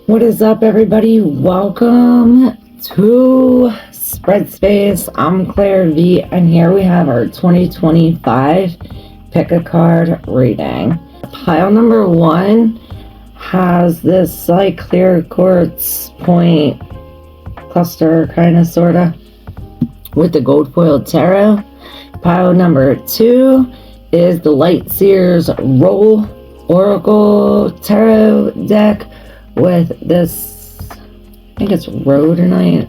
What is up, everybody? Welcome to Spread Space. I'm ClairV, and here we have our 2025 Pick a Card reading. Pile number 1 has this like clear quartz point cluster, kind of, sort of, with the gold foiled tarot. Pile number 2 is the Light Seers Roll Oracle Tarot deck with this, I think it's rhodonite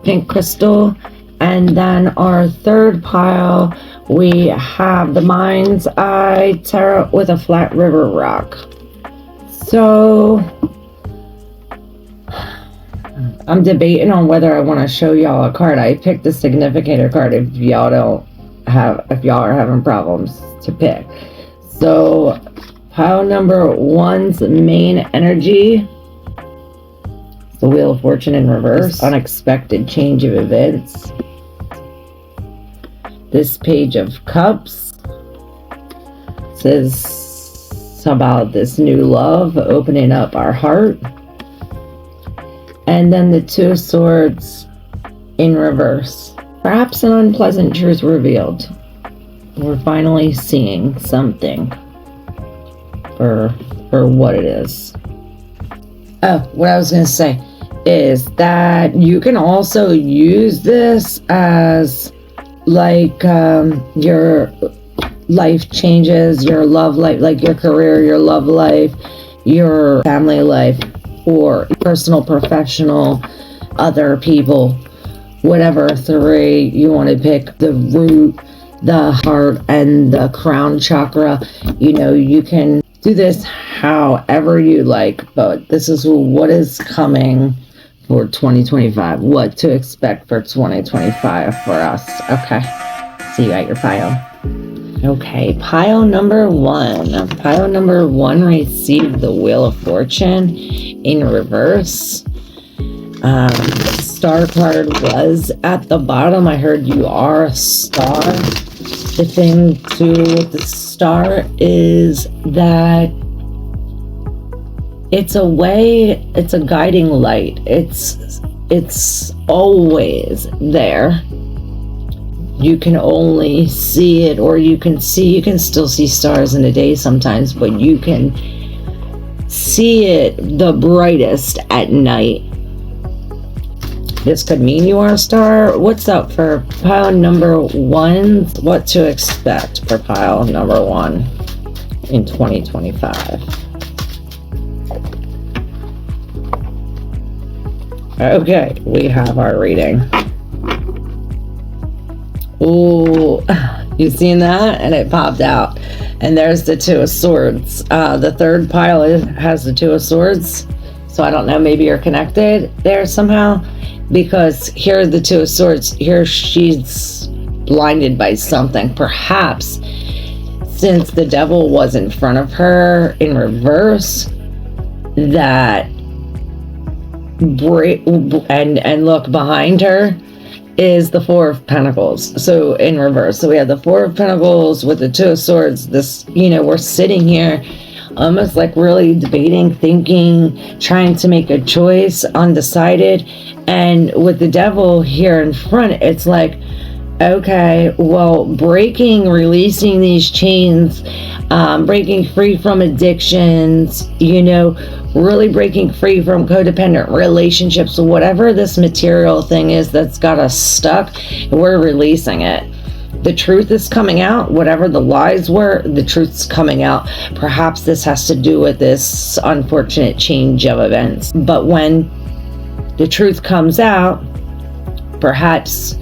pink crystal. And then our third pile, we have the Mind's Eye Tarot with a flat river rock. So I'm debating on whether I want to show y'all a card. I picked the significator card if y'all are having problems to pick. So pile number 1's main energy, the Wheel of Fortune in reverse, unexpected change of events. This Page of Cups says about this new love opening up our heart. And then the Two of Swords in reverse. Perhaps an unpleasant truth revealed. We're finally seeing something for what it is. Oh, what I was going to say is that you can also use this as like your life changes, your love life, like your career, your love life, your family life, or personal, professional, other people, whatever three you want to pick, the root, the heart, and the crown chakra. You know, you can do this however you like, but this is what is coming for 2025, what to expect for 2025 for us. Okay, so you got your pile. Okay, pile number 1. Pile number 1 received the Wheel of Fortune in reverse. Star card was at the bottom. I heard you are a star. The thing too with the star is that it's a way, it's a guiding light. It's always there. You can only see it, or you can still see stars in the day sometimes, but you can see it the brightest at night. This could mean you are a star. What's up for pile number 1? What to expect for pile number 1 in 2025? Okay, we have our reading. Ooh, you seen that? And it popped out. And there's the Two of Swords. The third pile has the Two of Swords. So I don't know, maybe you're connected there somehow. Because here are the Two of Swords. Here she's blinded by something. Perhaps since the devil was in front of her in reverse, that and look behind her is the Four of Pentacles. So in reverse. So we have the Four of Pentacles with the Two of Swords. This, you know, we're sitting here almost like really debating, thinking, trying to make a choice, undecided. And with the devil here in front, it's like, okay, well, releasing these chains, breaking free from addictions, you know, really breaking free from codependent relationships, whatever this material thing is that's got us stuck, we're releasing it. The truth is coming out. Whatever the lies were, the truth's coming out. Perhaps this has to do with this unfortunate change of events. But when the truth comes out, perhaps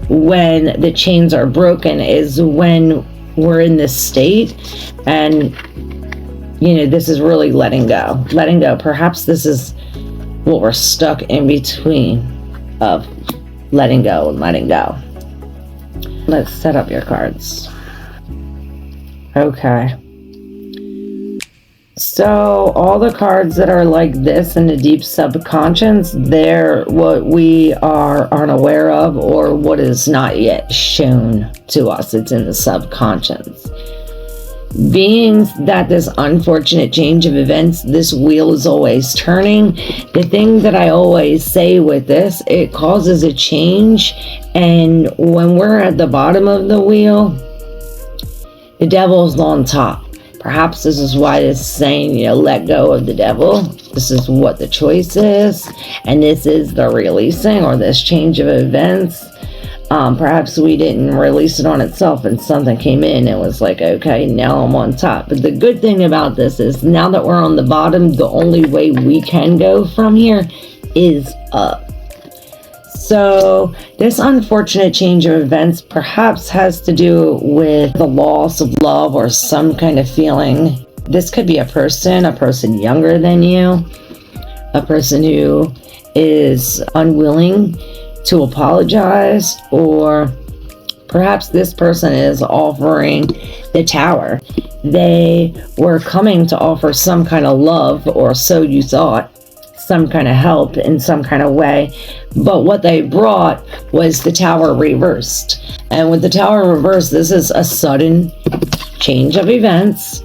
when the chains are broken is when we're in this state. And, you know, this is really letting go. Letting go. Perhaps this is what we're stuck in between of letting go and letting go. Let's set up your cards. Okay. So all the cards that are like this in the deep subconscious, they're what we are unaware of, or what is not yet shown to us. It's in the subconscious. being that this unfortunate change of events, this wheel is always turning. The thing that I always say with this, it causes a change, and when we're at the bottom of the wheel, the devil's on top. Perhaps this is why it's saying, let go of the devil. This is what the choice is, and this is the releasing, or this change of events. Perhaps we didn't release it on itself and something came in and was like, okay, now I'm on top. But the good thing about this is now that we're on the bottom, the only way we can go from here is up. So this unfortunate change of events perhaps has to do with the loss of love or some kind of feeling. This could be a person younger than you, a person who is unwilling to apologize, or perhaps this person is offering the Tower. They were coming to offer some kind of love, or so you thought, some kind of help in some kind of way, but what they brought was the Tower reversed. And with the Tower reversed, this is a sudden change of events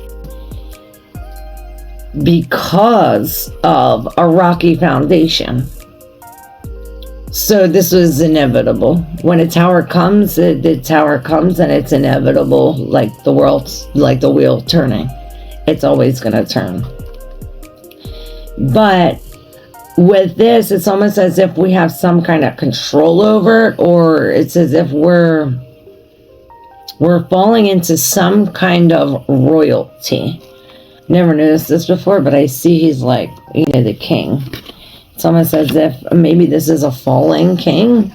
because of a rocky foundation. So this was inevitable. When a tower comes, the tower comes, and it's inevitable, like the wheel turning. It's always going to turn. But with this, it's almost as if we have some kind of control over it, or it's as if we're falling into some kind of royalty. Never noticed this before, but I see he's like, the king. It's almost as if maybe this is a falling king.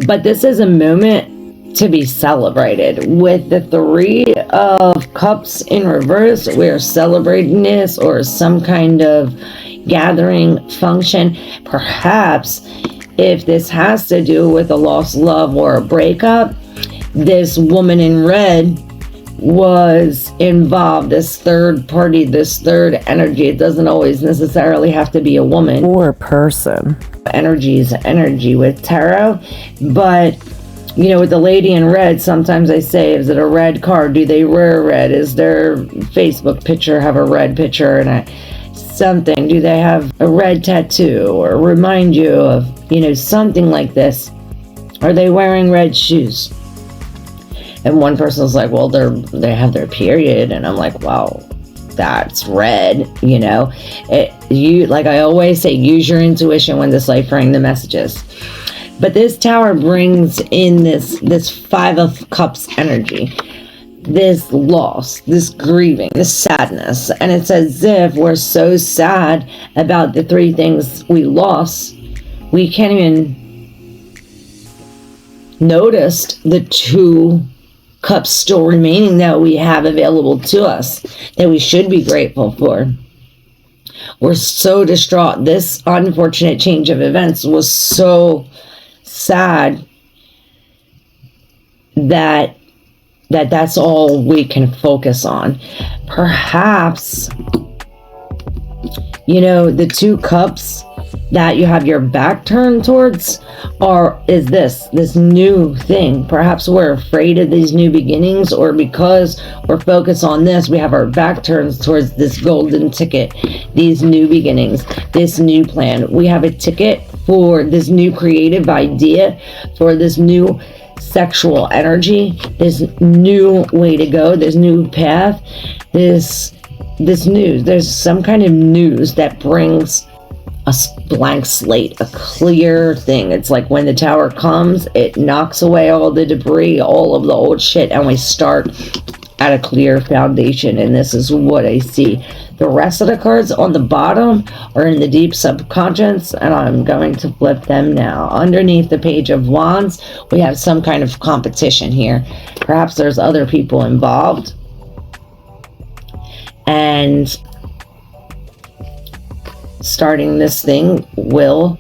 But this is a moment to be celebrated. With the Three of Cups in reverse, we're celebrating this, or some kind of gathering function. Perhaps if this has to do with a lost love or a breakup, this woman in red was involved, this third party, this third energy. It doesn't always necessarily have to be a woman or a person. Energy is energy with tarot, but with the lady in red, sometimes I say, is it a red card? Do they wear red? Is their Facebook picture have a red picture and something? Do they have a red tattoo, or remind you of something like this? Are they wearing red shoes? And one person's like, well, they have their period, and I'm like, wow, that's red. Like I always say, use your intuition when deciphering the messages. But this Tower brings in this Five of Cups energy, this loss, this grieving, this sadness, and it's as if we're so sad about the three things we lost, we can't even notice the two cups still remaining that we have available to us, that we should be grateful for. We're so distraught. This unfortunate change of events was so sad that's all we can focus on. Perhaps the two cups that you have your back turned towards is this new thing. Perhaps we're afraid of these new beginnings, or because we're focused on this, we have our back turned towards this golden ticket, these new beginnings, this new plan. We have a ticket for this new creative idea, for this new sexual energy, this new way to go, this new path, this news. There's some kind of news that brings a blank slate, a clear thing. It's like when the Tower comes, it knocks away all the debris, all of the old shit, and we start at a clear foundation. And this is what I see. The rest of the cards on the bottom are in the deep subconscious, and I'm going to flip them now. Underneath the Page of Wands, we have some kind of competition here. Perhaps there's other people involved, and starting this thing will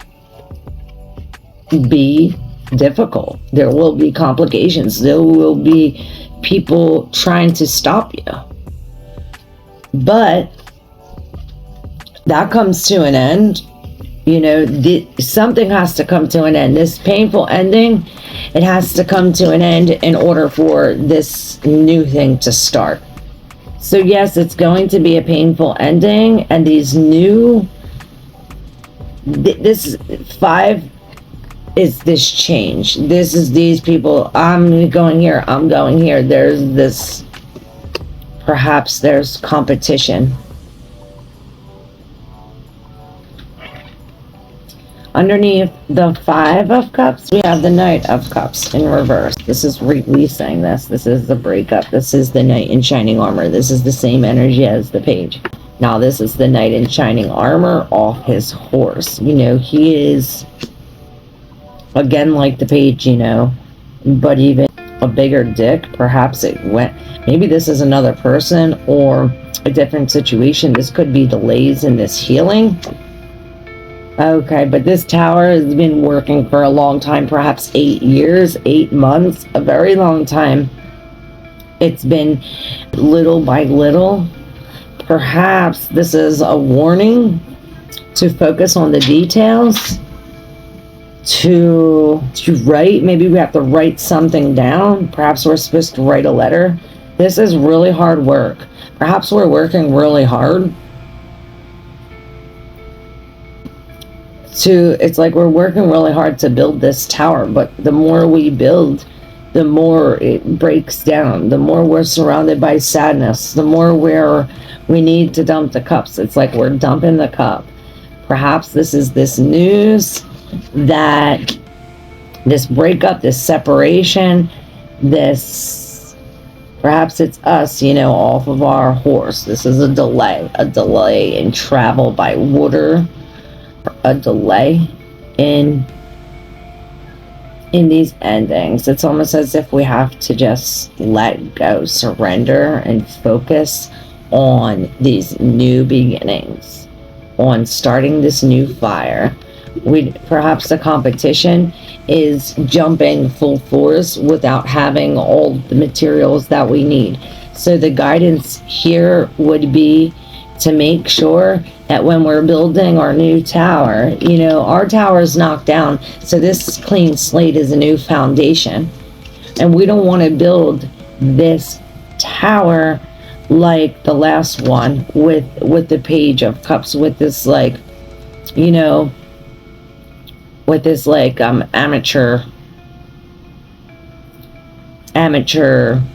be difficult. There will be complications. There will be people trying to stop you. But that comes to an end, You know, something has to come to an end. This painful ending, it has to come to an end in order for this new thing to start. So yes, it's going to be a painful ending, and these new, this 5 is this change. This is these people, I'm going here, I'm going here. There's this, perhaps there's competition. Underneath the 5 of Cups, we have the Knight of Cups in reverse. This is releasing this. This is the breakup. This is the Knight in shining armor. This is the same energy as the Page. Now this is the Knight in shining armor off his horse. You know, he is, again, like the Page, you know, but even a bigger dick. Perhaps it went, maybe this is another person or a different situation. This could be delays in this healing. Okay, but this tower has been working for a long time, perhaps 8 years, 8 months, a very long time. It's been little by little. Perhaps this is a warning to focus on the details, to write. Maybe we have to write something down. Perhaps we're supposed to write a letter. This is really hard work. Perhaps we're working really hard. It's like we're working really hard to build this tower, but the more we build, the more it breaks down, the more we're surrounded by sadness, the more we need to dump the cups. It's like we're dumping the cup. Perhaps this is this news that this breakup, this separation, this, perhaps it's us, you know, off of our horse. This is a delay in travel by water, a delay in these endings. It's almost as if we have to just let go, surrender, and focus on these new beginnings, on starting this new fire. Perhaps the competition is jumping full force without having all the materials that we need. So the guidance here would be to make sure that when we're building our new tower, you know, our tower is knocked down, so this clean slate is a new foundation. And we don't want to build this tower like the last one with the Page of Cups, with this, like, you know, with this, like, amateur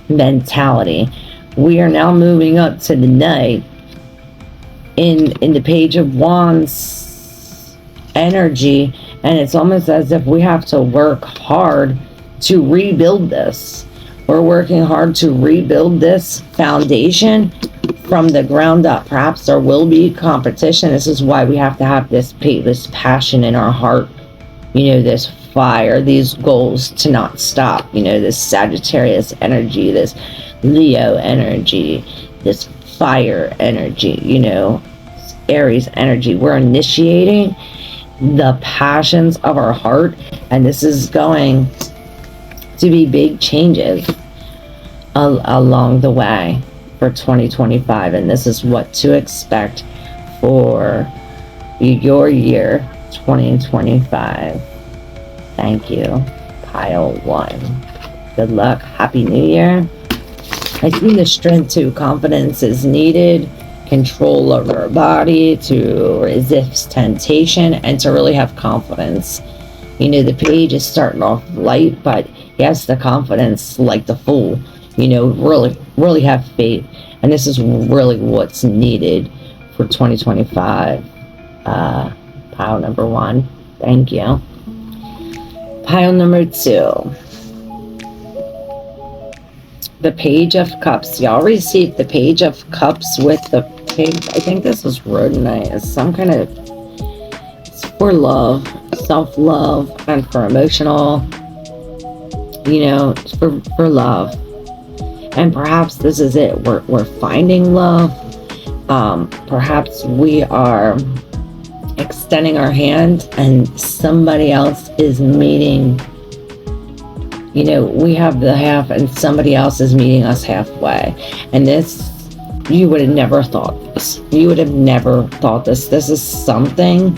mentality. We are now moving up to the Knight in the Page of Wands energy, and it's almost as if we have to work hard to rebuild this. We're working hard to rebuild this foundation from the ground up. Perhaps there will be competition. This is why we have to have this passion in our heart, you know, this fire, these goals to not stop, you know, this Sagittarius energy, this Leo energy, this fire energy, you know, Aries energy. We're initiating the passions of our heart, and this is going to be big changes along the way for 2025, and this is what to expect for your year 2025. Thank you, pile 1. Good luck. Happy New Year. I see the strength too. Confidence is needed, control over our body, to resist temptation, and to really have confidence. You know, the Page is starting off light, but he has the confidence like the Fool. You know, really have faith. And this is really what's needed for 2025. Pile number 1. Thank you. Pile number 2. The Page of Cups. Y'all received the Page of Cups with the Page. I think this was rhodonite. It's some kind of, it's for love, self-love, and for emotional, you know, for love. And perhaps this is it. We're finding love. Perhaps we are extending our hand and somebody else is meeting. You know, we have the half and somebody else is meeting us halfway. And this, you would have never thought this. You would have never thought this. This is something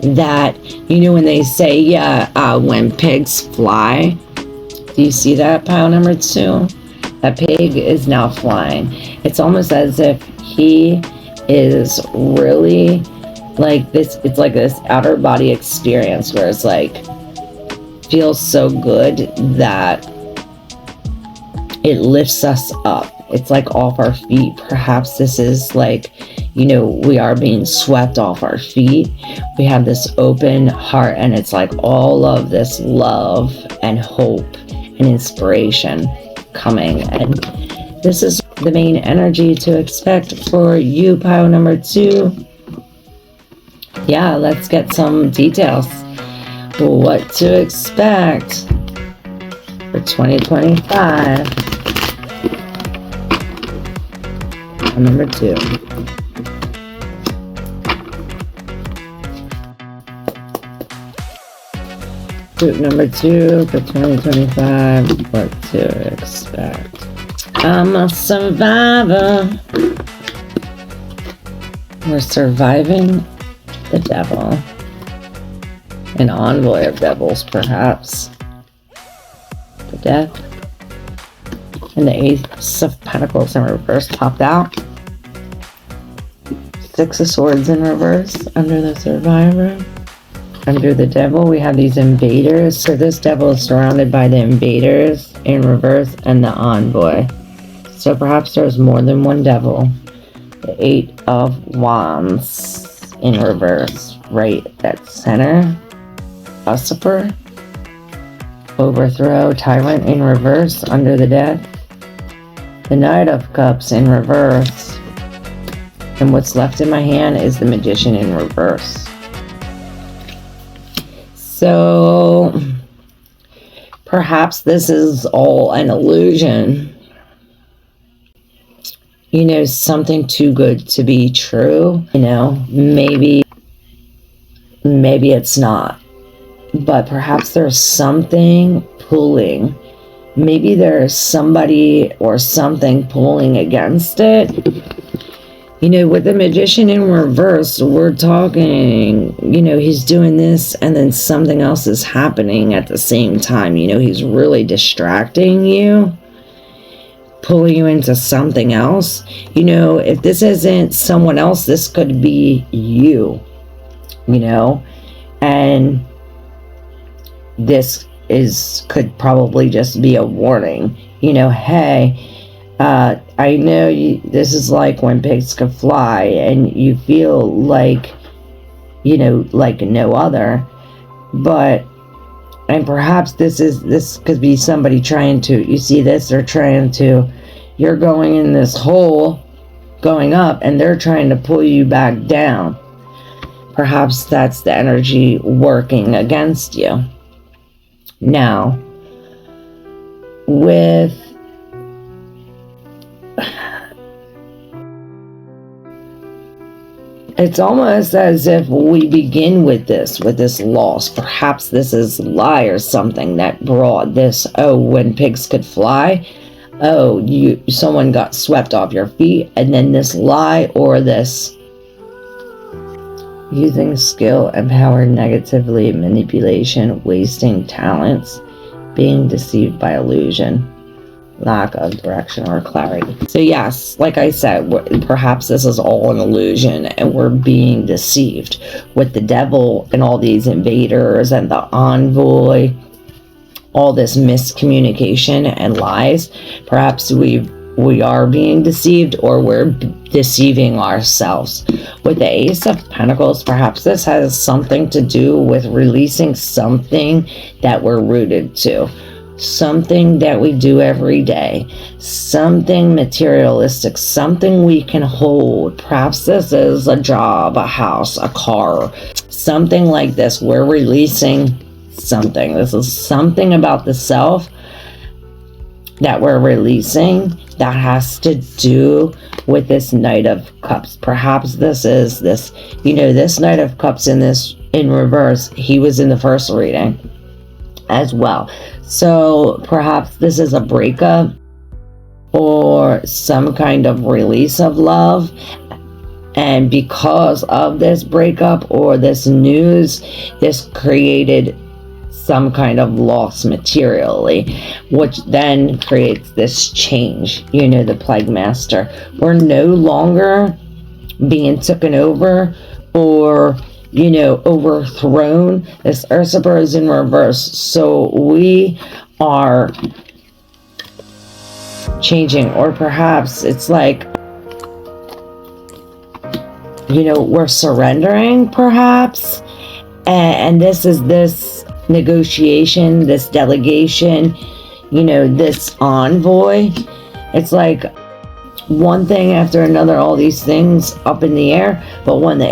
that, you know, when they say, when pigs fly, do you see that, pile number 2? That pig is now flying. It's almost as if he is really like this. It's like this outer body experience where it's like, feels so good that it lifts us up. It's like off our feet. Perhaps this is like, you know, we are being swept off our feet. We have this open heart, and it's like all of this love and hope and inspiration coming. And this is the main energy to expect for you, pile number 2. Yeah, let's get some details. What to expect for 2025. Number 2. Group number 2 for 2025. What to expect. I'm a survivor. We're surviving the devil. An envoy of devils, perhaps. The death. And the Ace of Pentacles in reverse popped out. 6 of Swords in reverse under the survivor. Under the devil, we have these invaders. So this devil is surrounded by the invaders in reverse and the envoy. So perhaps there's more than one devil. The 8 of Wands in reverse, right at center. Usurper. Overthrow, Tyrant in reverse under the dead. The Knight of Cups in reverse. And what's left in my hand is the Magician in reverse. So perhaps this is all an illusion. You know, something too good to be true. You know, maybe it's not. But perhaps there's something pulling. Maybe there's somebody or something pulling against it. You know, with the Magician in reverse, we're talking, you know, he's doing this and then something else is happening at the same time. You know, he's really distracting you, pulling you into something else. You know, if this isn't someone else, this could be you, you know, and this could probably just be a warning, you know, hey, I know this is like when pigs could fly and you feel like, you know, like no other, but, and perhaps this could be somebody trying to, you see this, they're trying to, you're going in this hole, going up, and they're trying to pull you back down. Perhaps that's the energy working against you. Now, with it's almost as if we begin with this loss. Perhaps this is lie or something that brought this, oh, when pigs could fly, oh, someone got swept off your feet, and then this lie or this using skill and power negatively, manipulation, wasting talents, being deceived by illusion, lack of direction or clarity. So yes, like I said, perhaps this is all an illusion and we're being deceived with the devil and all these invaders and the envoy, all this miscommunication and lies. Perhaps we are being deceived, or we're deceiving ourselves. With the Ace of Pentacles, perhaps this has something to do with releasing something that we're rooted to. Something that we do every day, something materialistic, something we can hold. Perhaps this is a job, a house, a car, something like this. We're releasing something. This is something about the self that we're releasing that has to do with this Knight of Cups. Perhaps this is this, you know, this Knight of Cups in reverse, he was in the first reading as well. So perhaps this is a breakup or some kind of release of love, And because of this breakup or this news, this created some kind of loss materially, which then creates this change. You know, the Plague Master. We're no longer being taken over or, you know, overthrown. This Usurper is in reverse. So we are changing, or perhaps it's like, you know, we're surrendering perhaps. And this is this negotiation, this delegation, you know, this envoy. It's like one thing after another, all these things up in the air. But when the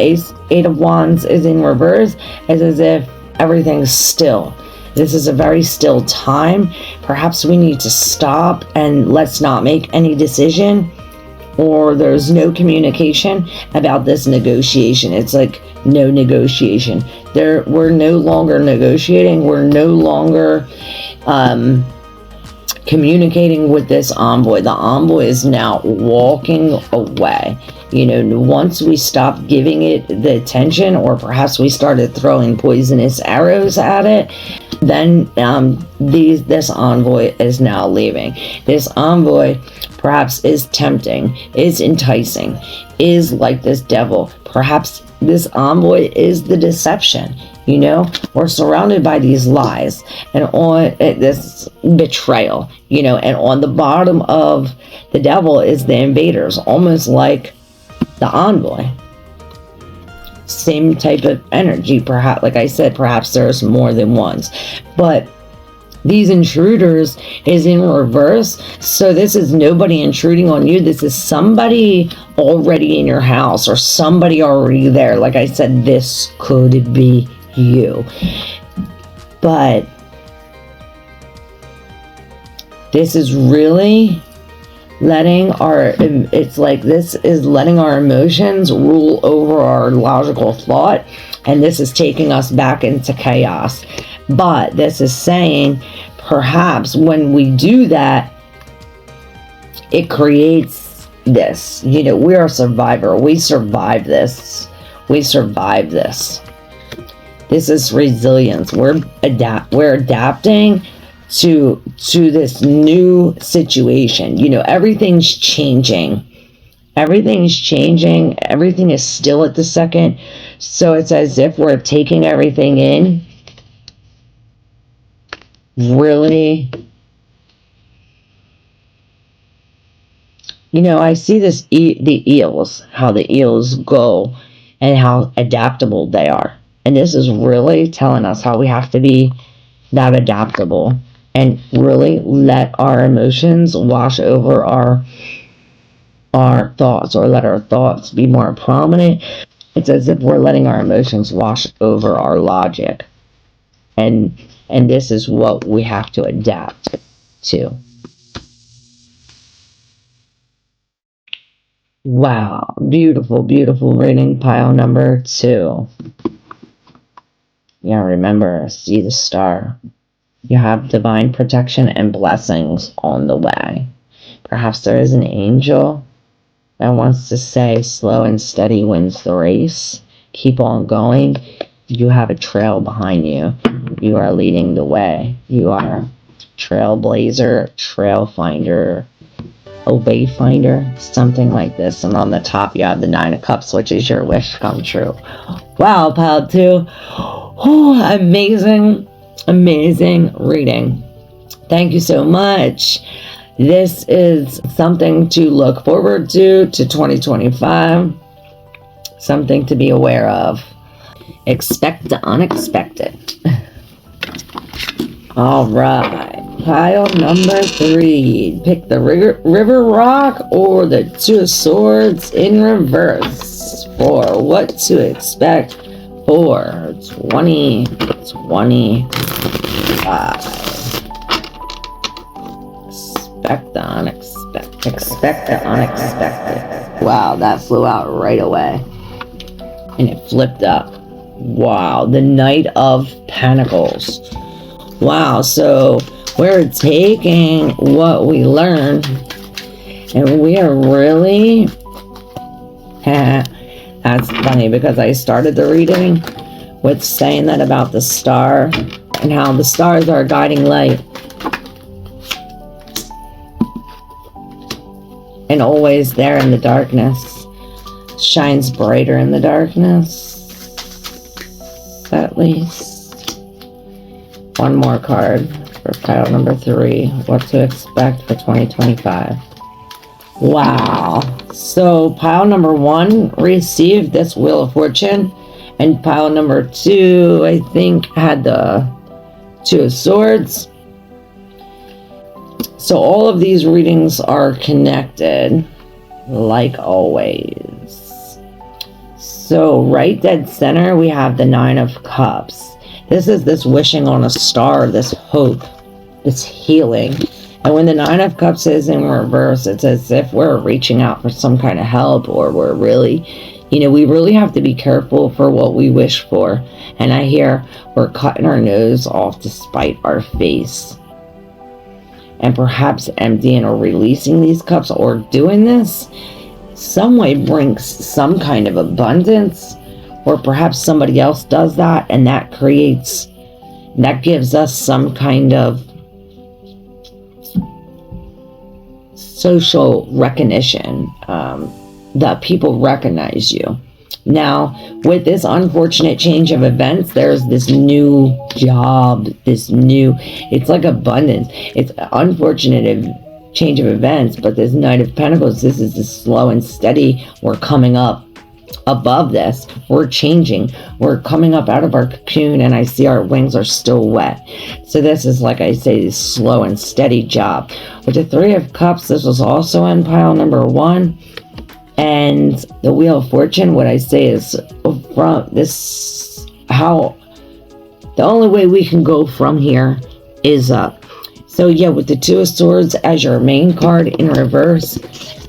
Eight of Wands is in reverse, it's as if everything's still. This is a very still time. Perhaps we need to stop and let's not make any decision, or there's no communication about this negotiation. It's like no negotiation. We're no longer negotiating. We're no longer communicating with this envoy. The envoy is now walking away. You know, once we stopped giving it the attention, or perhaps we started throwing poisonous arrows at it, then this envoy is now leaving. This envoy perhaps is tempting, is enticing, is like this devil. Perhaps this envoy is the deception. You know, we're surrounded by these lies and on this betrayal, you know, and on the bottom of the devil is the invaders, almost like the envoy. Same type of energy, perhaps. Like I said, perhaps there's more than ones, but these intruders is in reverse. So this is nobody intruding on you. This is somebody already in your house, or somebody already there. Like I said, this could be you, but this is really letting it's like this is letting our emotions rule over our logical thought, and this is taking us back into chaos. But this is saying perhaps when we do that, it creates this, you know, we're a survivor. We survive this. We survive this. This is resilience. We're adapting to this new situation. You know, everything's changing. Everything's changing. Everything is still at the second. So it's as if we're taking everything in. Really, you know, I see this the eels, how the eels go and how adaptable they are. And this is really telling us how we have to be that adaptable and really let our emotions wash over our thoughts, or let our thoughts be more prominent. It's as if we're letting our emotions wash over our logic. And this is what we have to adapt to. Wow. Beautiful, beautiful reading. Pile number 2. Yeah, remember, see the star. You have divine protection and blessings on the way. Perhaps there is an angel that wants to say, slow and steady wins the race. Keep on going. You have a trail behind you. You are leading the way. You are trailblazer, trail finder, a wayfinder, something like this. And on the top you have the 9 of Cups, which is your wish come true. Wow, pile 2. Oh, amazing, amazing reading. Thank you so much. This is something to look forward to 2025. Something to be aware of. Expect the unexpected. All right. Pile number 3. Pick the river rock or the 2 of swords in reverse for what to expect for 2025. Expect the unexpected. Expect the unexpected. Wow, that flew out right away. And it flipped up. Wow, the Knight of Pentacles. Wow, so we're taking what we learned and we are really That's funny because I started the reading with saying that about the star and how the stars are a guiding light. And always there in the darkness. Shines brighter in the darkness. At least. One more card for pile number 3. What to expect for 2025. Wow. So pile number 1 received this Wheel of Fortune. And pile number 2, I think, had the 2 of Swords. So all of these readings are connected, like always. So right dead center, we have the 9 of Cups. This is this wishing on a star, this hope, this healing. And when the 9 of Cups is in reverse, it's as if we're reaching out for some kind of help, or we're really, you know, we really have to be careful for what we wish for. And I hear we're cutting our nose off to spite our face. And perhaps emptying or releasing these cups, or doing this some way, brings some kind of abundance, or perhaps somebody else does that, and that gives us some kind of social recognition, that people recognize you. Now, with this unfortunate change of events, there's this new job, it's like abundance. It's unfortunate change of events, but this Knight of Pentacles, this is the slow and steady. We're coming up above this. We're changing. We're coming up out of our cocoon, and I see our wings are still wet. So this is, like I say, this slow and steady job. With the 3 of Cups, this was also in pile number 1. And the Wheel of Fortune, what I say is, from this, how the only way we can go from here is up. So yeah, with the 2 of Swords as your main card in reverse,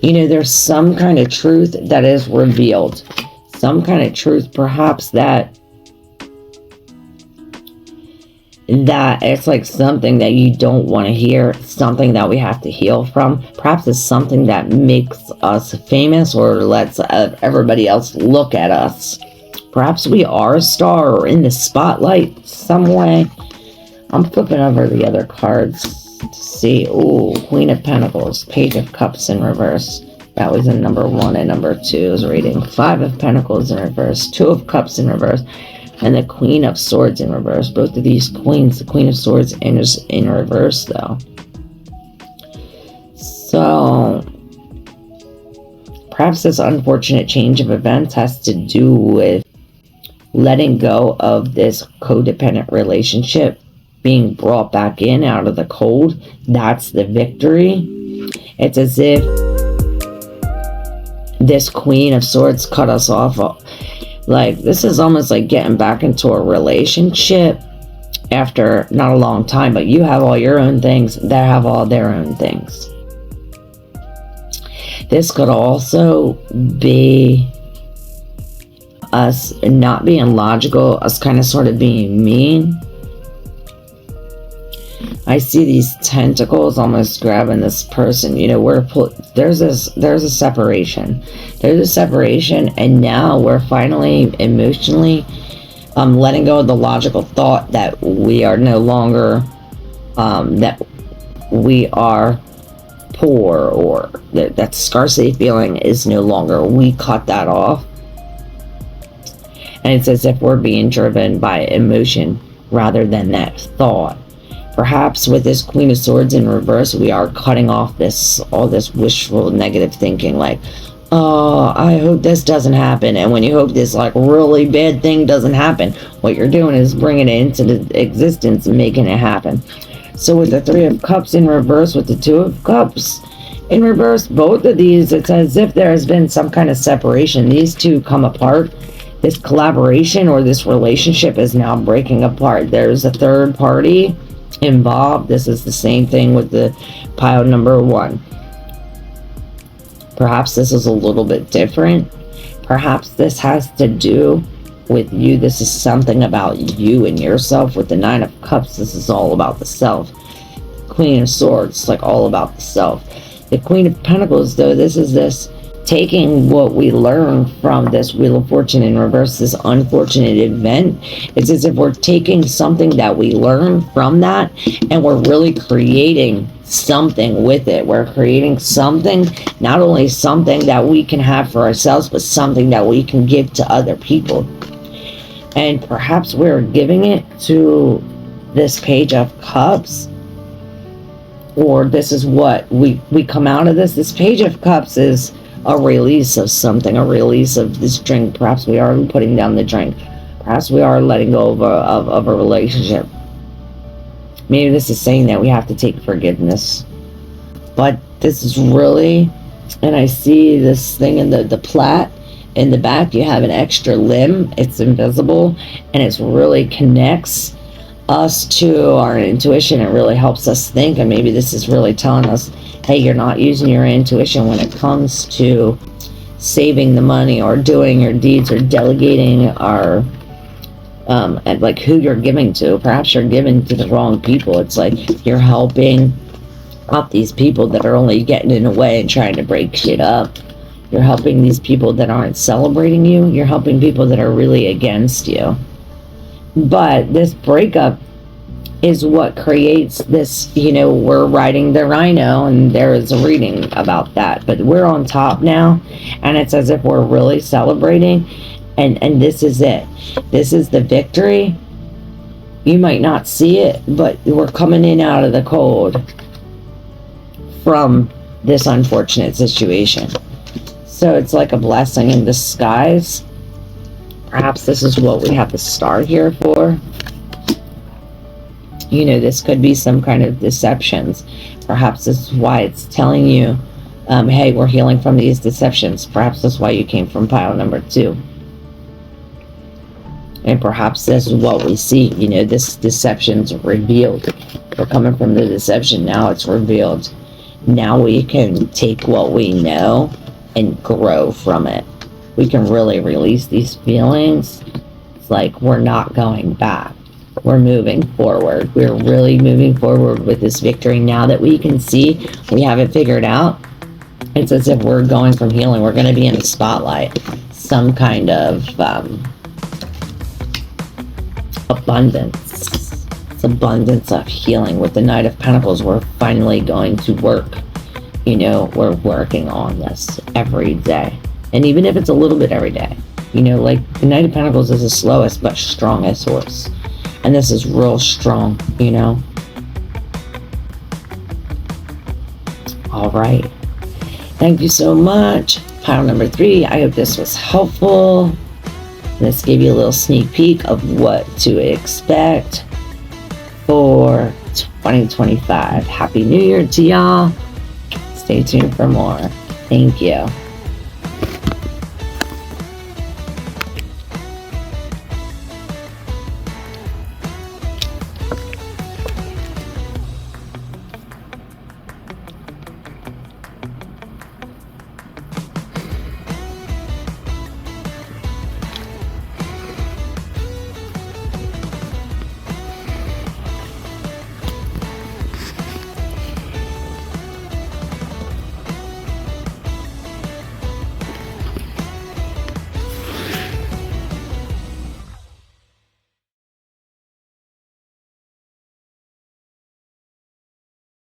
you know, there's some kind of truth that is revealed. Some kind of truth, perhaps that it's like something that you don't want to hear, something that we have to heal from. Perhaps it's something that makes us famous, or lets everybody else look at us. Perhaps we are a star, or in the spotlight some way. I'm flipping over the other cards to see. Ooh, Queen of Pentacles, Page of Cups in reverse. That was in number 1 and number 2's reading. 5 of Pentacles in reverse, 2 of Cups in reverse, and the Queen of Swords in reverse. Both of these queens, the Queen of Swords is in reverse though. So perhaps this unfortunate change of events has to do with letting go of this codependent relationship, being brought back in out of the cold. That's the victory. It's as if this Queen of Swords cut us off. Like, this is almost like getting back into a relationship after not a long time, but you have all your own things, they have all their own things. This could also be us not being logical, us kind of sort of being mean. I see these tentacles almost grabbing this person. You know, there's a separation. There's a separation, and now we're finally emotionally letting go of the logical thought that we are no longer, that we are poor, or that scarcity feeling is no longer. We cut that off. And it's as if we're being driven by emotion rather than that thought. Perhaps with this Queen of Swords in reverse, we are cutting off all this wishful negative thinking, like, oh, I hope this doesn't happen. And when you hope this like really bad thing doesn't happen, what you're doing is bringing it into existence and making it happen. So with the 3 of Cups in reverse, with the 2 of Cups in reverse, both of these, it's as if there has been some kind of separation. These two come apart. This collaboration or this relationship is now breaking apart. There's a third party involved. This is the same thing with the pile number 1. Perhaps this is a little bit different. Perhaps this has to do with you. This is something about you and yourself. With the 9 of Cups, this is all about the self. Queen of Swords, like all about the self. The Queen of Pentacles, though, this is this taking what we learn from this Wheel of Fortune in reverse, this unfortunate event. It's as if we're taking something that we learn from that and we're really creating something with it. We're creating something, not only something that we can have for ourselves, but something that we can give to other people. And perhaps we're giving it to this Page of Cups, or this is what we come out of this. This Page of Cups is a release of something, a release of this drink. Perhaps we are putting down the drink. Perhaps we are letting go of a relationship. Maybe this is saying that we have to take forgiveness. But this is really, and I see this thing in the plait in the back. You have an extra limb. It's invisible, and it really connects us to our intuition. It really helps us think, and maybe this is really telling us, hey, you're not using your intuition when it comes to saving the money or doing your deeds or delegating our and like who you're giving to. Perhaps you're giving to the wrong people. It's like you're helping out these people that are only getting in the way and trying to break shit up. You're helping these people that aren't celebrating you. You're helping people that are really against you. But this breakup is what creates this, you know, we're riding the rhino, and there is a reading about that. But we're on top now, and it's as if we're really celebrating. And this is it. This is the victory. You might not see it, but we're coming in out of the cold from this unfortunate situation. So it's like a blessing in disguise. Perhaps this is what we have the star here for. You know, this could be some kind of deceptions. Perhaps this is why it's telling you, hey, we're healing from these deceptions. Perhaps that's why you came from pile number 2. And perhaps this is what we see. You know, this deception's revealed. We're coming from the deception. Now it's revealed. Now we can take what we know and grow from it. We can really release these feelings. It's like we're not going back. We're moving forward. We're really moving forward with this victory. Now that we can see we have it figured out, it's as if we're going from healing. We're going to be in the spotlight. Some kind of abundance. It's abundance of healing. With the Knight of Pentacles, we're finally going to work. You know, we're working on this every day. And even if it's a little bit every day, you know, like the Knight of Pentacles is the slowest but strongest horse. And this is real strong, you know. All right. Thank you so much. Pile number 3. I hope this was helpful. This gave you a little sneak peek of what to expect for 2025. Happy New Year to y'all. Stay tuned for more. Thank you.